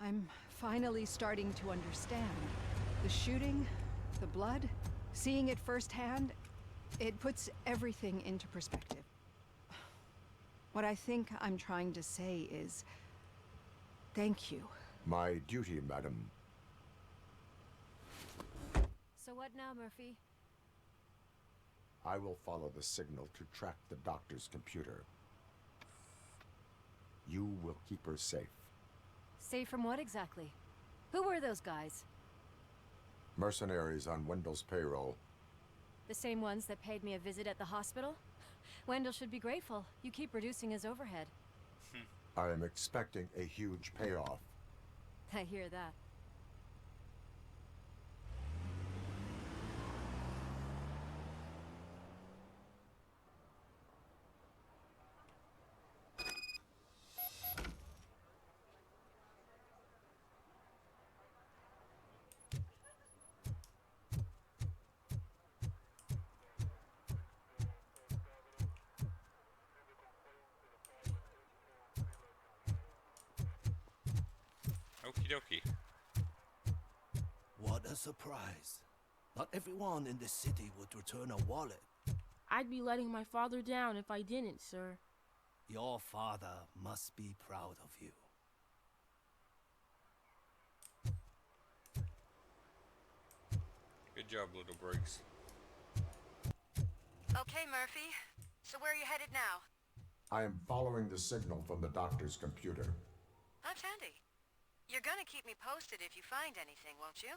I'm finally starting to understand. The shooting, the blood, seeing it firsthand, it puts everything into perspective. What I think I'm trying to say is, thank you. My duty, madam. So what now, Murphy? I will follow the signal to track the doctor's computer. You will keep her safe. Safe from what exactly? Who were those guys? Mercenaries on Wendell's payroll. The same ones that paid me a visit at the hospital? Wendell should be grateful. You keep reducing his overhead. I am expecting a huge payoff. I hear that. Okie dokie. What a surprise. Not everyone in the city would return a wallet. I'd be letting my father down if I didn't, sir. Your father must be proud of you. Good job, little Briggs. Okay, Murphy. So where are you headed now? I am following the signal from the doctor's computer. That's handy. You're gonna keep me posted if you find anything, won't you?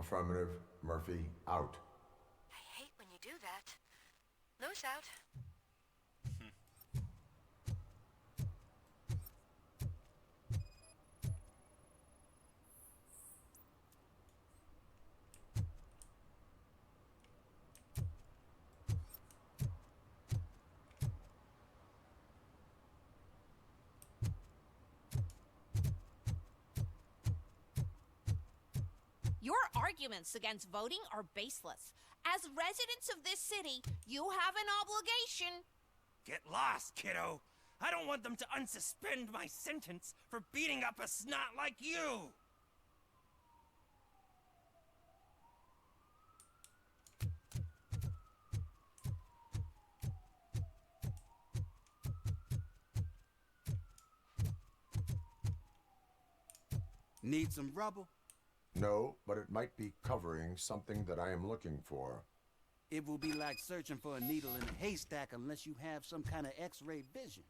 Affirmative. Murphy, out. I hate when you do that. Loose out. Your arguments against voting are baseless. As residents of this city, you have an obligation. Get lost, kiddo. I don't want them to unsuspend my sentence for beating up a snot like you. Need some rubber? No, but it might be covering something that I am looking for. It will be like searching for a needle in a haystack unless you have some kind of X-ray vision.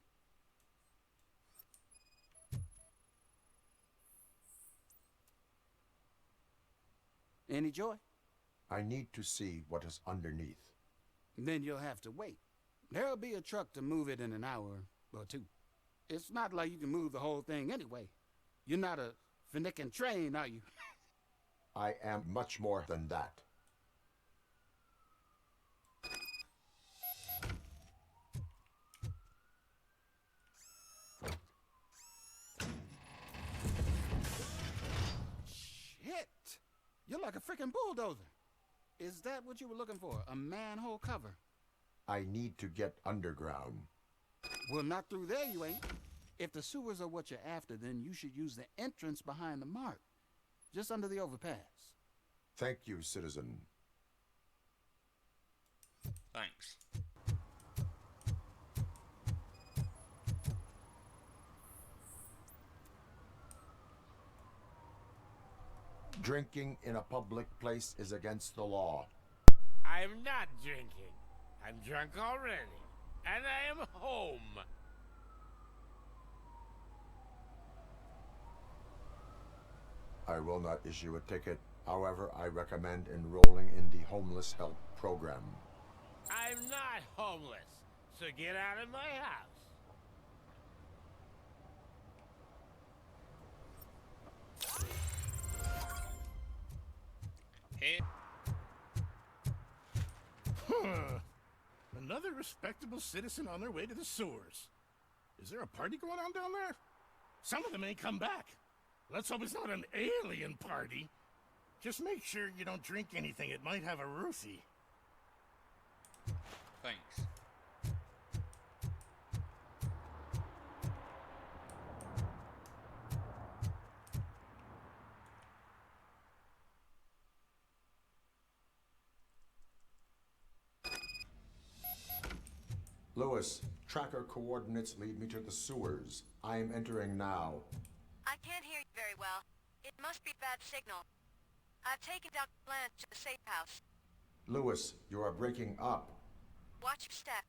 Any joy? I need to see what is underneath. Then you'll have to wait. There'll be a truck to move it in an hour or two. It's not like you can move the whole thing anyway. You're not a finicking train, are you? I am much more than that. Shit! You're like a freaking bulldozer. Is that what you were looking for? A manhole cover? I need to get underground. Well, not through there, you ain't. If the sewers are what you're after, then you should use the entrance behind the mark. Just under the overpass. Thank you, citizen. Thanks. Drinking in a public place is against the law. I'm not drinking. I'm drunk already. And I am home. I will not issue a ticket. However, I recommend enrolling in the homeless help program. I'm not homeless, so get out of my house. Hey. Another respectable citizen on their way to the sewers. Is there a party going on down there? Some of them ain't come back. Let's hope it's not an alien party. Just make sure you don't drink anything. It might have a roofie. Thanks. Lewis, tracker coordinates lead me to the sewers. I am entering now. I can't hear you very well. It must be bad signal. I've taken Dr. Blanche to the safe house. Lewis, you are breaking up. Watch your step.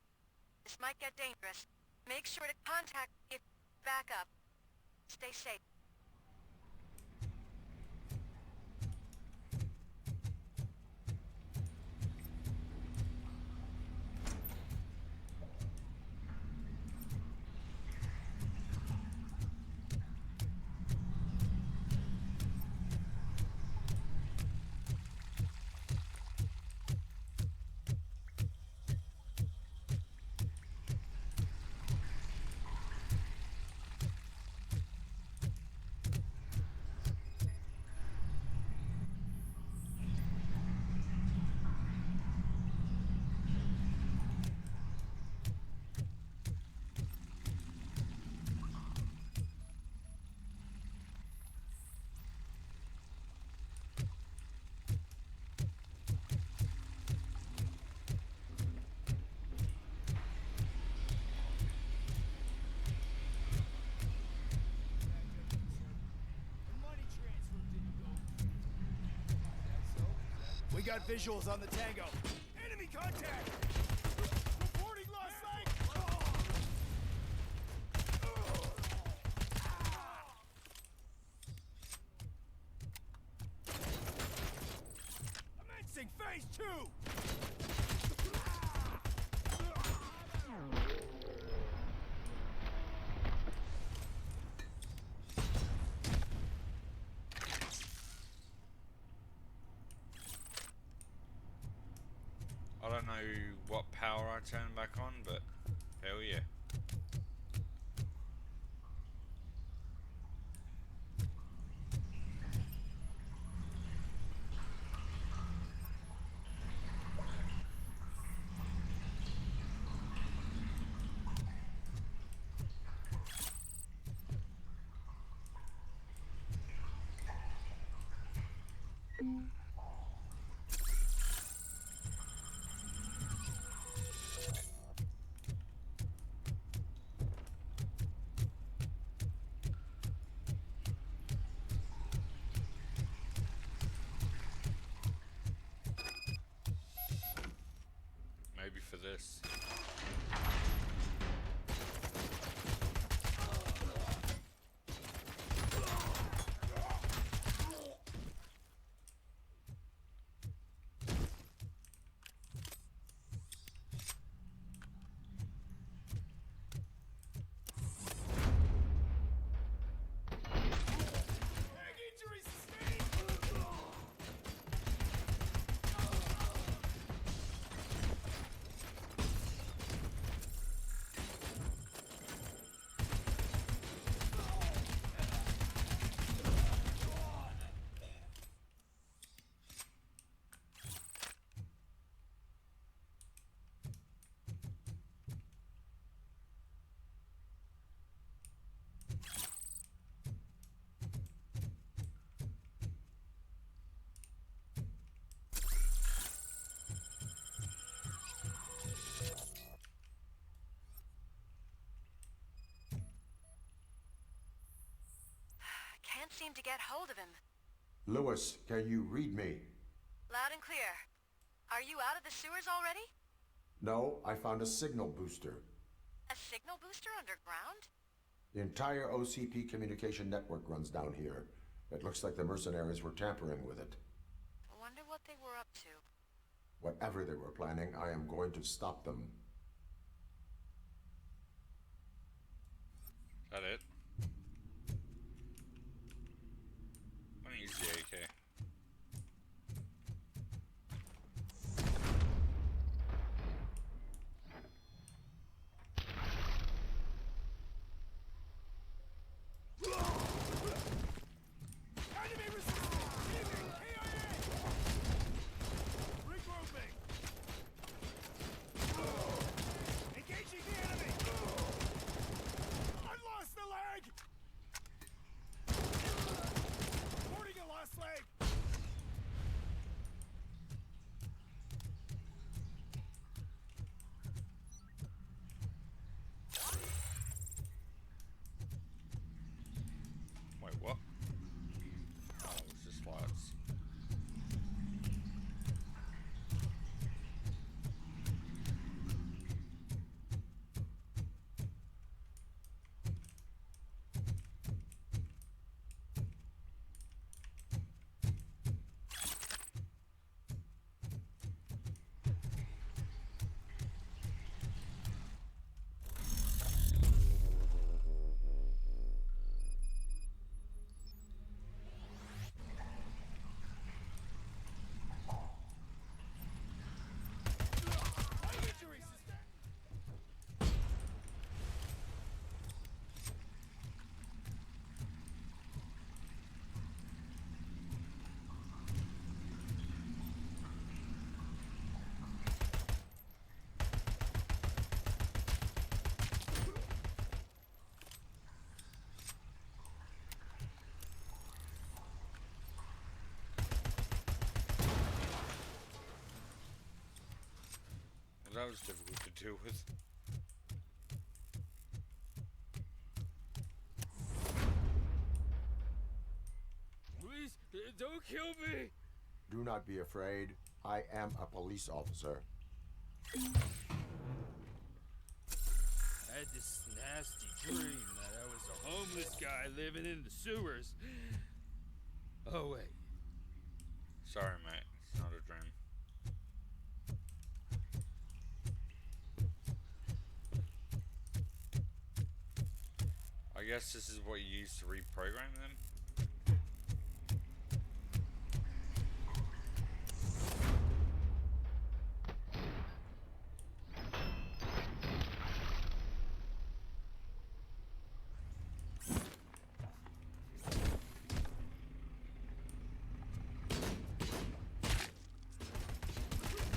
This might get dangerous. Make sure to contact me if back up. Stay safe. We got visuals on the Tango. Enemy contact! Reporting lost leg! Commencing phase 2! I don't know what power I turn back on, but hell yeah. Maybe for this. Can't seem to get hold of him. Lewis, can you read me? Loud and clear. Are you out of the sewers already? No, I found a signal booster. A signal booster underground? The entire OCP communication network runs down here. It looks like the mercenaries were tampering with it. I wonder what they were up to. Whatever they were planning, I am going to stop them. Is that it? Let me use the AK. Enemy resistance! Aiming! KIA! Regrouping! Engaging the enemy! I lost the leg! Reporting a lost leg! that was difficult to deal with. Please, don't kill me! Do not be afraid. I am a police officer. I had this nasty dream that I was a homeless guy living in the sewers. Oh, wait. Sorry, mate. It's not a dream. I guess this is what you use to reprogram them.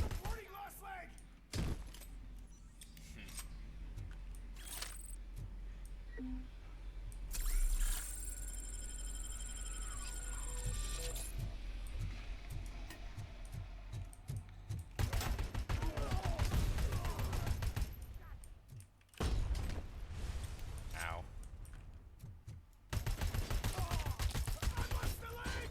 Reporting lost leg! Ow. I lost the leg!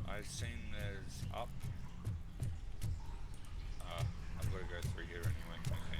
I've seen there's up. I've got to go through here anyway. Okay.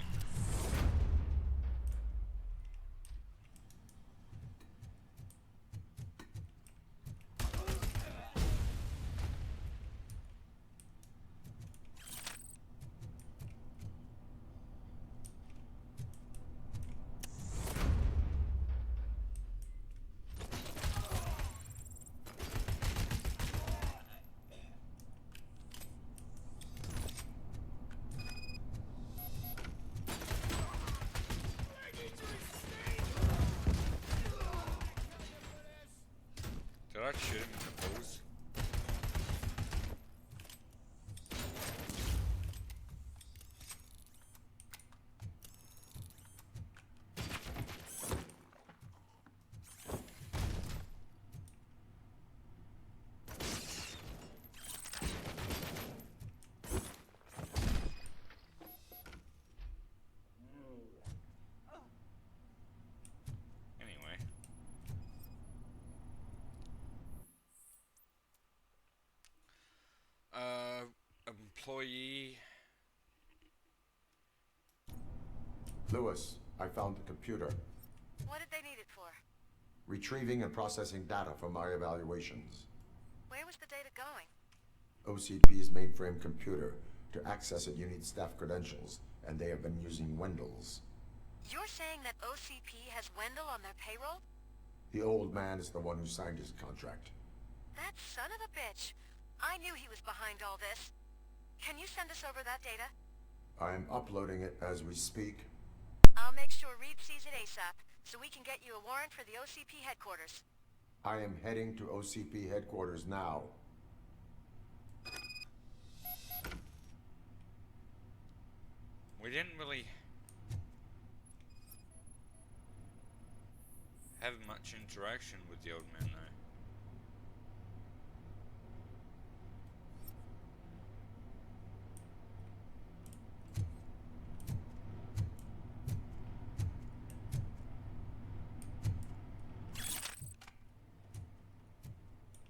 Did I shoot him in the balls? Anyway. Employee. Lewis, I found the computer. What did they need it for? Retrieving and processing data from our evaluations. Where was the data going? OCP's mainframe computer. To access it, you need staff credentials, and they have been using Wendell's. You're saying that OCP has Wendell on their payroll? The old man is the one who signed his contract. That son of a bitch. I knew he was behind all this. Can you send us over that data? I'm uploading it as we speak. I'll make sure Reed sees it ASAP, so we can get you a warrant for the OCP headquarters. I am heading to OCP headquarters now. We didn't really have much interaction with the old man, though.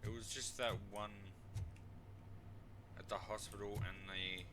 It was just that one at the hospital and the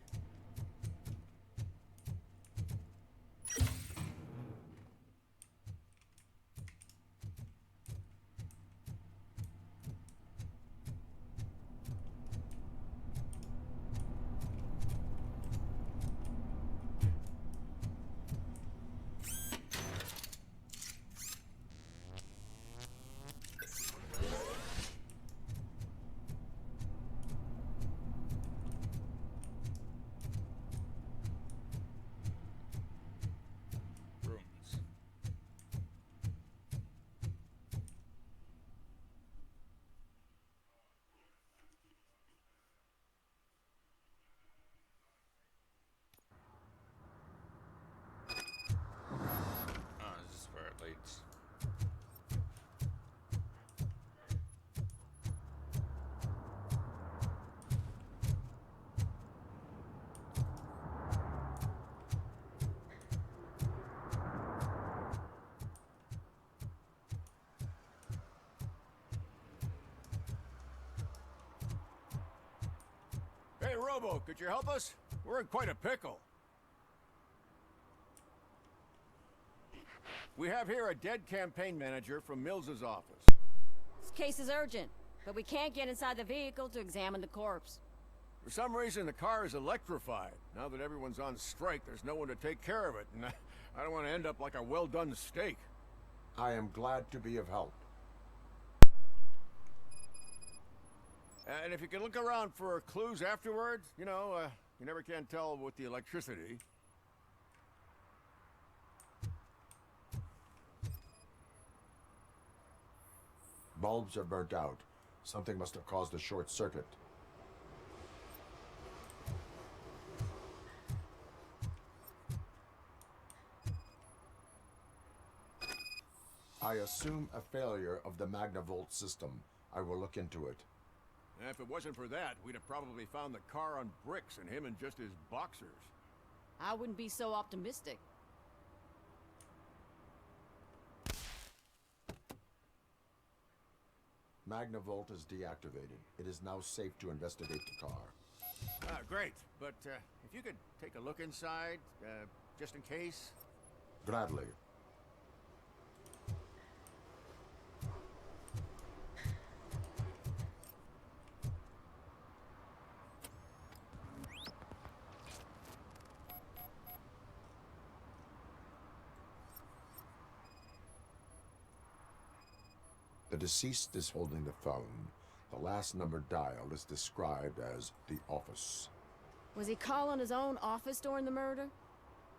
Robo, could you help us? We're in quite a pickle. We have here a dead campaign manager from Mills's office. This case is urgent, but we can't get inside the vehicle to examine the corpse. For some reason, the car is electrified. Now that everyone's on strike, there's no one to take care of it, and I don't want to end up like a well-done steak. I am glad to be of help. And if you can look around for clues afterwards, you know, you never can tell with the electricity. Bulbs are burnt out. Something must have caused a short circuit. I assume a failure of the Magnavolt system. I will look into it. And if it wasn't for that, we'd have probably found the car on bricks and him in just his boxers. I wouldn't be so optimistic. Magnavolt is deactivated. It is now safe to investigate the car. Ah, great. But if you could take a look inside, just in case. Gladly. The deceased is holding the phone. The last number dialed is described as the office. Was he calling his own office during the murder?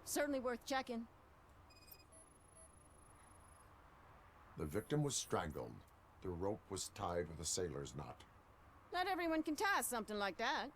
Certainly worth checking. The victim was strangled. The rope was tied with a sailor's knot. Not everyone can tie something like that.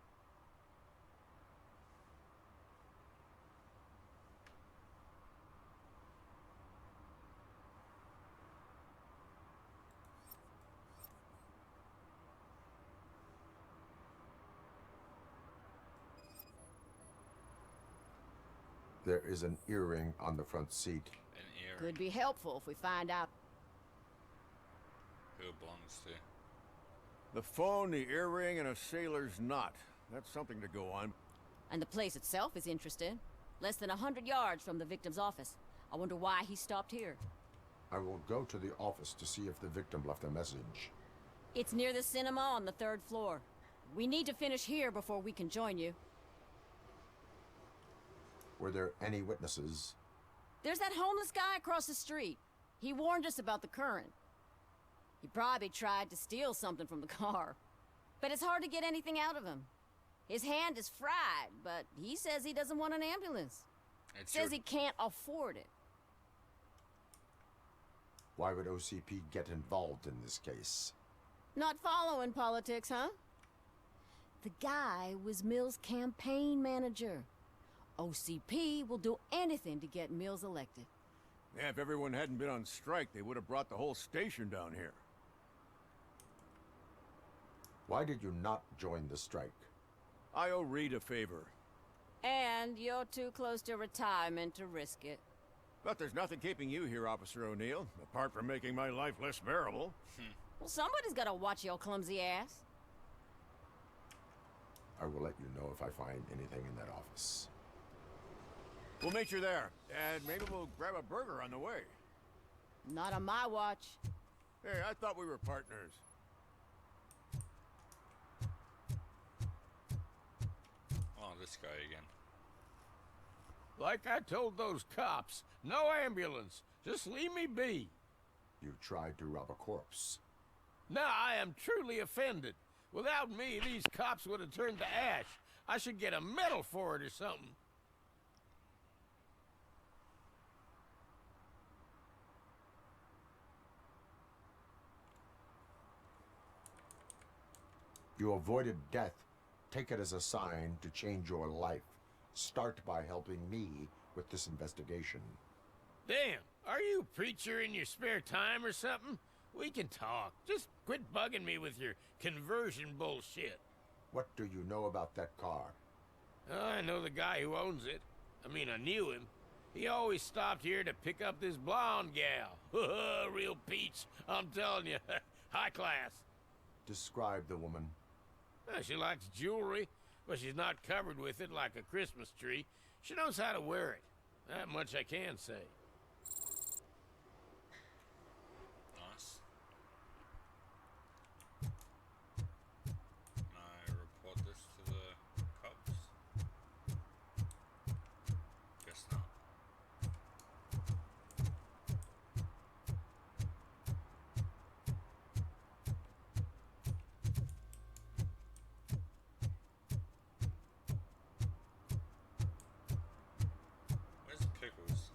There is an earring on the front seat. An earring. Could be helpful if we find out. Who it belongs to. The phone, the earring, and a sailor's knot. That's something to go on. And the place itself is interesting. Less than 100 yards from the victim's office. I wonder why he stopped here. I will go to the office to see if the victim left a message. It's near the cinema on the 3rd floor. We need to finish here before we can join you. Were there any witnesses? There's that homeless guy across the street. He warned us about the current. He probably tried to steal something from the car. But it's hard to get anything out of him. His hand is fried, but he says he doesn't want an ambulance. Says he can't afford it. Why would OCP get involved in this case? Not following politics, huh? The guy was Mills' campaign manager. OCP will do anything to get Mills elected. Yeah, if everyone hadn't been on strike, they would have brought the whole station down here. Why did you not join the strike? I owe Reed a favor. And you're too close to retirement to risk it. But there's nothing keeping you here, Officer O'Neill, apart from making my life less bearable. Well, somebody's gotta watch your clumsy ass. I will let you know if I find anything in that office. We'll meet you there, and maybe we'll grab a burger on the way. Not on my watch. Hey, I thought we were partners. Oh, this guy again. Like I told those cops, no ambulance. Just leave me be. You tried to rob a corpse. Now I am truly offended. Without me, these cops would have turned to ash. I should get a medal for it or something. You avoided death. Take it as a sign to change your life. Start by helping me with this investigation. Damn, are you a preacher in your spare time or something? We can talk. Just quit bugging me with your conversion bullshit. What do you know about that car? I know the guy who owns it. I mean, I knew him. He always stopped here to pick up this blonde gal. Real peach, I'm telling you. High class. Describe the woman. She likes jewelry, but she's not covered with it like a Christmas tree. She knows how to wear it. That much I can say. Nice. Can I report this to the cops? Guess not. Where's Pickles?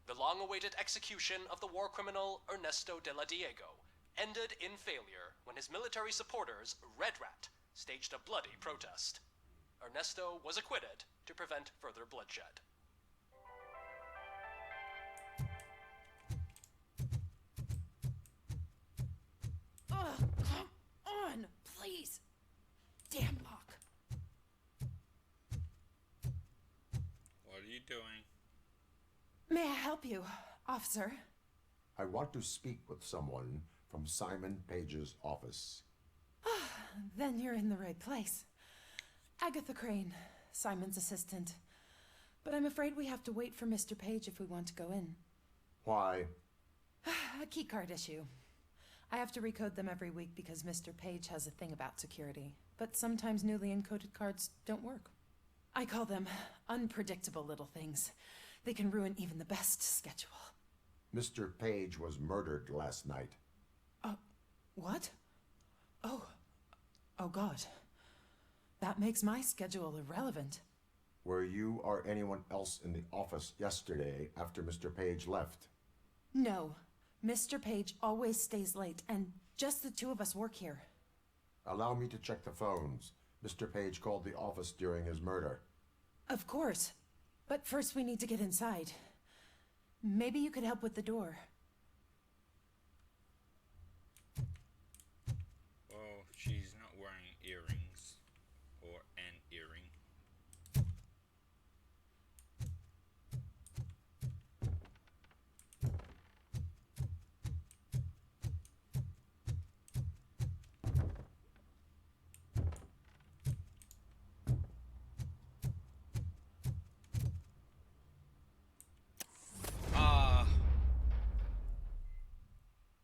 The long-awaited execution of the war criminal Ernesto de la Diego ended in failure when his military supporters, Red Rat, staged a bloody protest. Ernesto was acquitted to prevent further bloodshed. Ugh, come on, please. Damn lock. What are you doing? May I help you, officer? I want to speak with someone from Simon Page's office. Then you're in the right place. Agatha Crane, Simon's assistant. But I'm afraid we have to wait for Mr. Page if we want to go in. Why? A keycard issue. I have to recode them every week because Mr. Page has a thing about security. But sometimes newly encoded cards don't work. I call them unpredictable little things. They can ruin even the best schedule. Mr. Page was murdered last night. What? Oh God. That makes my schedule irrelevant. Were you or anyone else in the office yesterday after Mr. Page left? No. Mr. Page always stays late, and just the two of us work here. Allow me to check the phones. Mr. Page called the office during his murder. Of course. But first we need to get inside. Maybe you could help with the door. Well, she's not wearing earrings. Or an earring.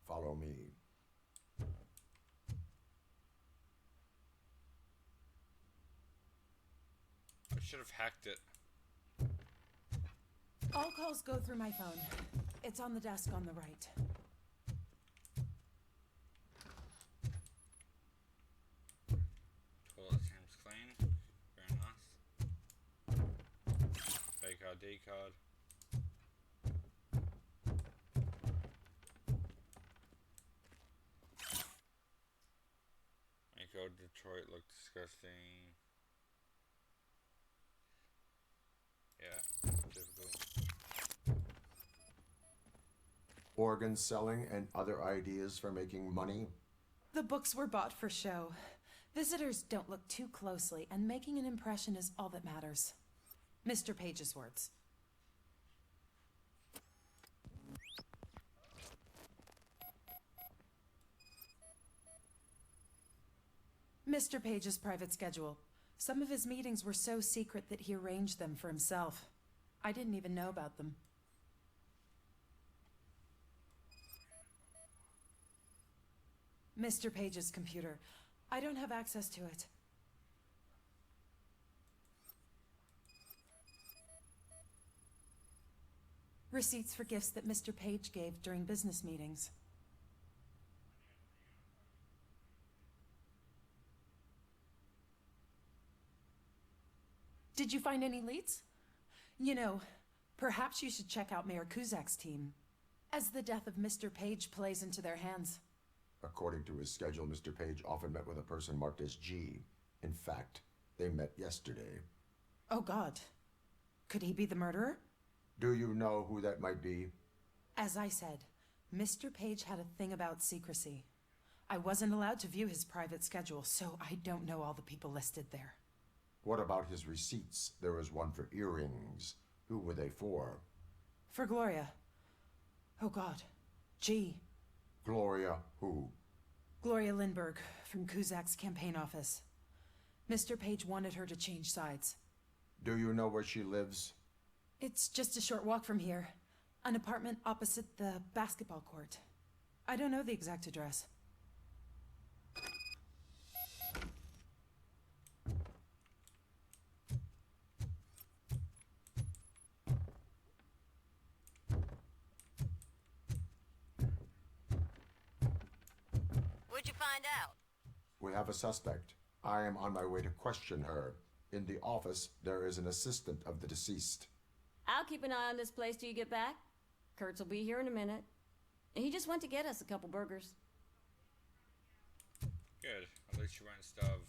Follow me. I should have hacked it. All calls go through my phone. It's on the desk on the right. Toilet seems clean. Very nice. Fake ID card. Make old Detroit look disgusting. Yeah, difficult. Organ selling and other ideas for making money? The books were bought for show. Visitors don't look too closely, and making an impression is all that matters. Mr. Page's words. Mr. Page's private schedule. Some of his meetings were so secret that he arranged them for himself. I didn't even know about them. Mr. Page's computer. I don't have access to it. Receipts for gifts that Mr. Page gave during business meetings. Did you find any leads? You know, perhaps you should check out Mayor Kuzak's team, as the death of Mr. Page plays into their hands. According to his schedule, Mr. Page often met with a person marked as G. In fact, they met yesterday. Oh God. Could he be the murderer? Do you know who that might be? As I said, Mr. Page had a thing about secrecy. I wasn't allowed to view his private schedule, so I don't know all the people listed there. What about his receipts? There was one for earrings. Who were they for? For Gloria. Oh God. G. Gloria who? Gloria Lindbergh, from Kuzak's campaign office. Mr. Page wanted her to change sides. Do you know where she lives? It's just a short walk from here. An apartment opposite the basketball court. I don't know the exact address. What'd you find out? We have a suspect. I am on my way to question her. In the office, there is an assistant of the deceased. I'll keep an eye on this place till you get back. Kurtz will be here in a minute. He just went to get us a couple burgers. Good. At least you went stuff.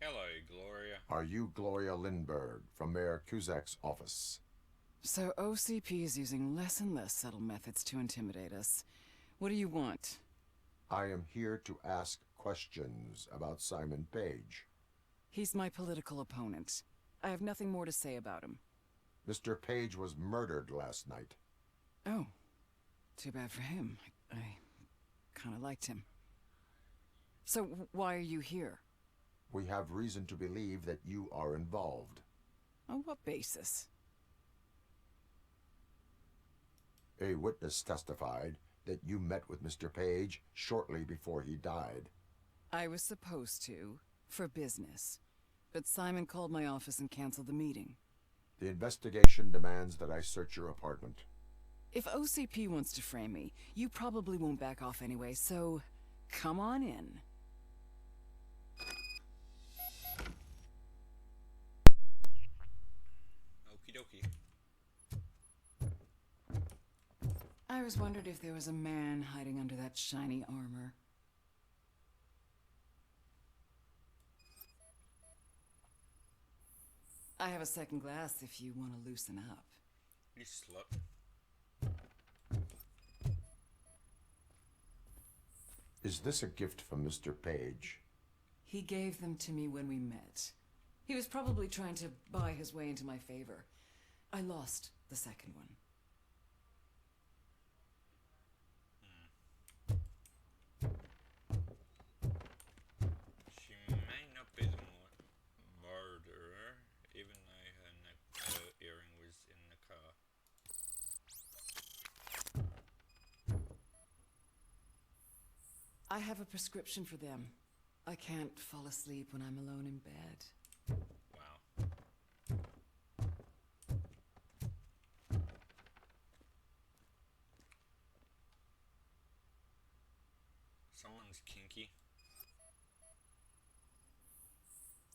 Hello, Gloria. Are you Gloria Lindbergh from Mayor Kuzak's office? So OCP is using less and less subtle methods to intimidate us. What do you want? I am here to ask questions about Simon Page. He's my political opponent. I have nothing more to say about him. Mr. Page was murdered last night. Oh, too bad for him. I kind of liked him. So why are you here? We have reason to believe that you are involved. On what basis? A witness testified that you met with Mr. Page shortly before he died. I was supposed to, for business. But Simon called my office and canceled the meeting. The investigation demands that I search your apartment. If OCP wants to frame me, you probably won't back off anyway, so come on in. Okie dokie. I always wondered if there was a man hiding under that shiny armor. I have a second glass if you want to loosen up. You slut. Is this a gift from Mr. Page? He gave them to me when we met. He was probably trying to buy his way into my favor. I lost the second one. She may not be the murderer, even though her earring was in the car. I have a prescription for them. I can't fall asleep when I'm alone in bed. Wow. Someone's kinky.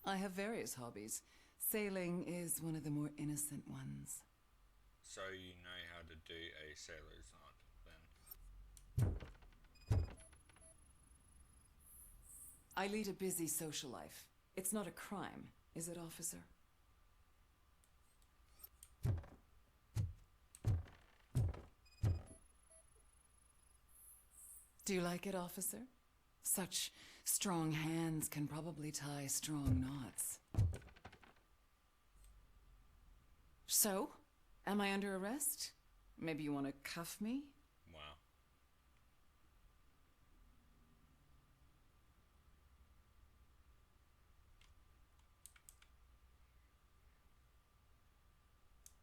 I have various hobbies. Sailing is one of the more innocent ones. So you know how to do a sailor's knot, then. I lead a busy social life. It's not a crime, is it, officer? Do you like it, officer? Such strong hands can probably tie strong knots. So, am I under arrest? Maybe you want to cuff me? Wow.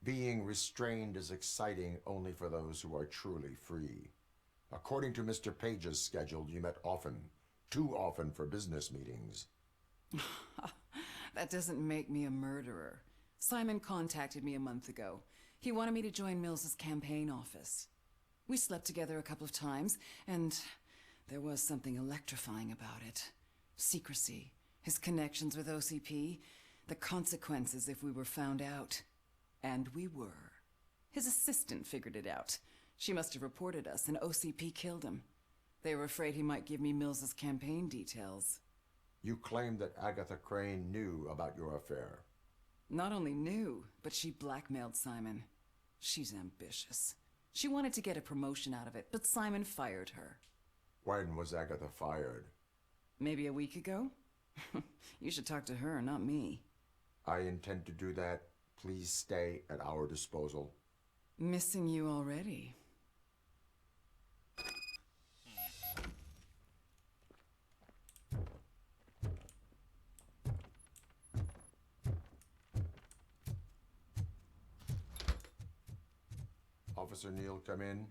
Being restrained is exciting only for those who are truly free. According to Mr. Page's schedule, you met often, too often for business meetings. That doesn't make me a murderer. Simon contacted me a month ago. He wanted me to join Mills's campaign office. We slept together a couple of times, and there was something electrifying about it. Secrecy, his connections with OCP, the consequences if we were found out. And we were. His assistant figured it out. She must have reported us, and OCP killed him. They were afraid he might give me Mills's campaign details. You claimed that Agatha Crane knew about your affair. Not only knew, but she blackmailed Simon. She's ambitious. She wanted to get a promotion out of it, but Simon fired her. When was Agatha fired? Maybe a week ago? You should talk to her, not me. I intend to do that. Please stay at our disposal. Missing you already. Officer Neal, come in.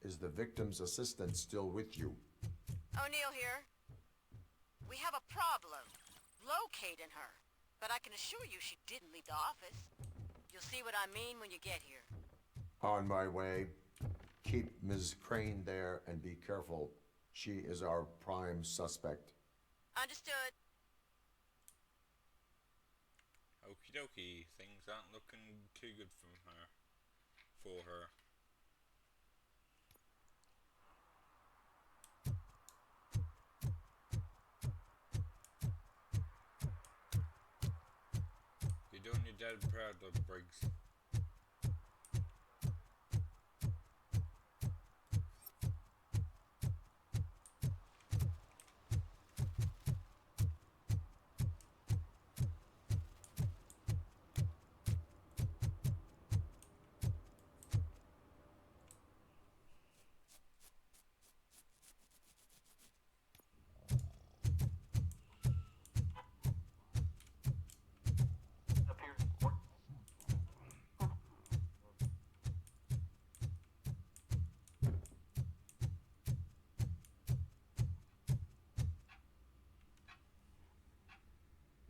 Is the victim's assistant still with you? O'Neill here. We have a problem locating her, but I can assure you she didn't leave the office. You'll see what I mean when you get here. On my way. Keep Ms. Crane there and be careful. She is our prime suspect. Understood. Okie dokie, things aren't looking too good from her. For her. You're doing your dad proud, though, Briggs.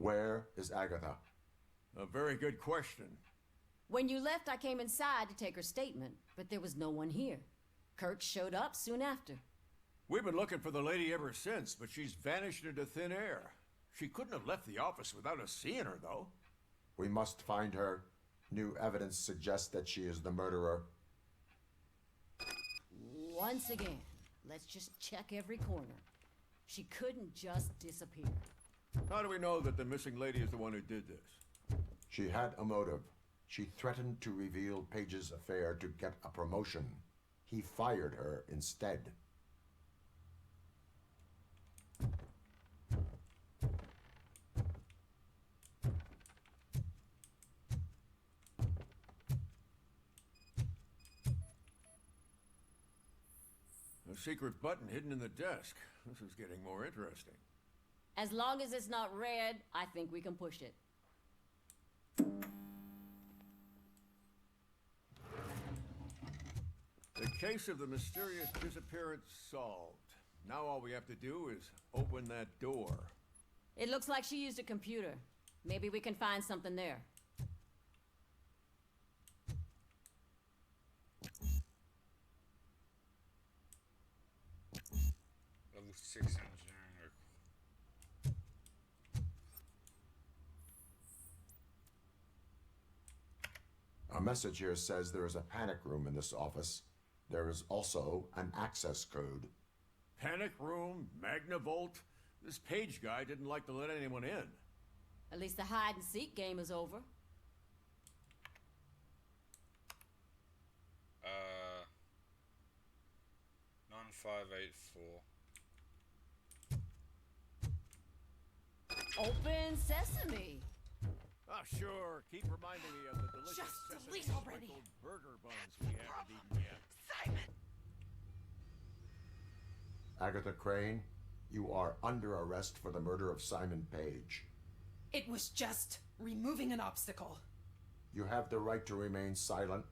Where is Agatha? A very good question. When you left, I came inside to take her statement, but there was no one here. Kurt showed up soon after. We've been looking for the lady ever since, but she's vanished into thin air. She couldn't have left the office without us seeing her, though. We must find her. New evidence suggests that she is the murderer. Once again, let's just check every corner. She couldn't just disappear. How do we know that the missing lady is the one who did this? She had a motive. She threatened to reveal Page's affair to get a promotion. He fired her instead. A secret button hidden in the desk. This is getting more interesting. As long as it's not red, I think we can push it. The case of the mysterious disappearance solved. Now all we have to do is open that door. It looks like she used a computer. Maybe we can find something there. Level 6 engineering. A message here says there is a panic room in this office. There is also an access code. Panic room, Magnavolt. This Page guy didn't like to let anyone in. At least the hide-and-seek game is over. 1584. Open sesame. Oh, sure. Keep reminding me of the delicious Just sesame delete already. sprinkled burger buns we haven't eaten yet. Simon! Agatha Crane, you are under arrest for the murder of Simon Page. It was just removing an obstacle. You have the right to remain silent.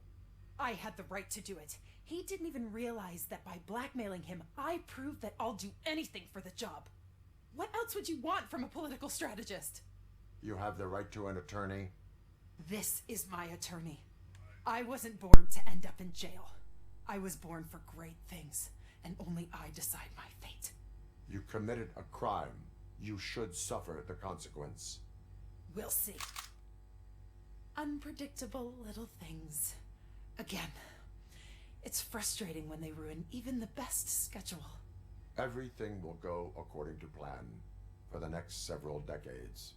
I had the right to do it. He didn't even realize that by blackmailing him, I proved that I'll do anything for the job. What else would you want from a political strategist? You have the right to an attorney. This is my attorney. I wasn't born to end up in jail. I was born for great things, and only I decide my fate. You committed a crime. You should suffer the consequence. We'll see. Unpredictable little things. Again, it's frustrating when they ruin even the best schedule. Everything will go according to plan for the next several decades.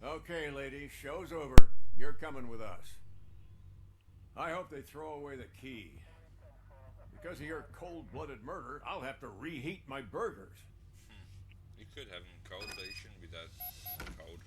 Okay, lady, show's over. You're coming with us. I hope they throw away the key. Because of your cold-blooded murder, I'll have to reheat my burgers. You could have them cold, but you shouldn't be that cold.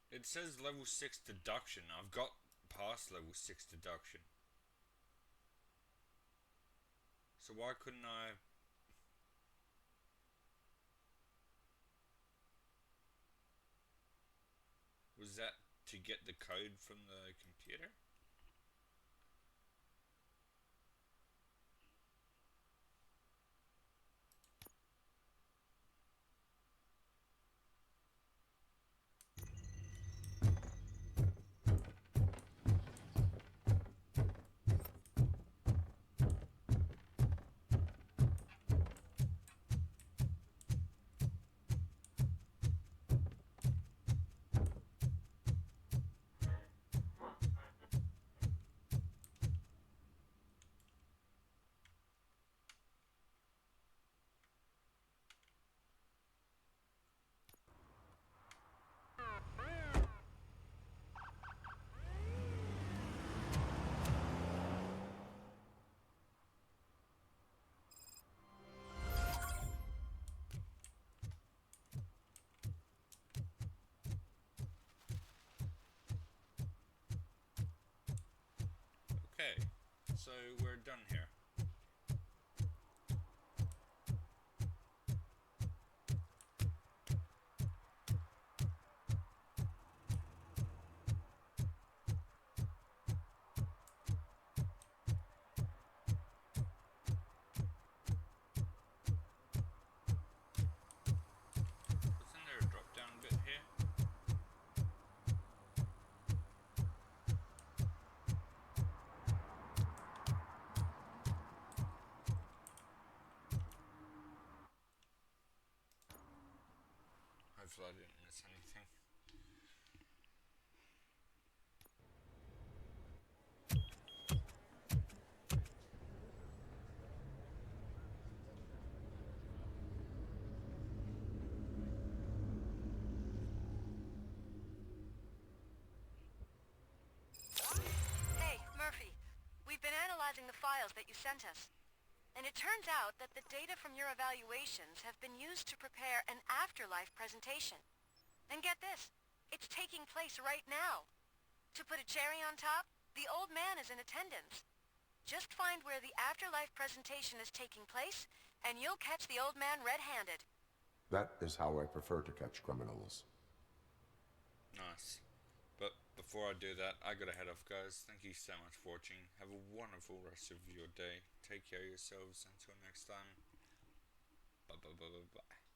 It says level 6 deduction. I've got past level 6 deduction. So why couldn't I... Was that to get the code from the computer? Okay, so we're done here. Isn't there a drop down bit here? Hopefully I didn't miss anything. Hey, Murphy. We've been analyzing the files that you sent us. And it turns out that the data from your evaluations have been used to prepare an afterlife presentation. And get this, it's taking place right now. To put a cherry on top, the old man is in attendance. Just find where the afterlife presentation is taking place, and you'll catch the old man red-handed. That is how I prefer to catch criminals. Nice. But before I do that, I gotta head off, guys. Thank you so much for watching. Have a wonderful rest of your day. Take care of yourselves. Until next time. Bye bye bye bye bye.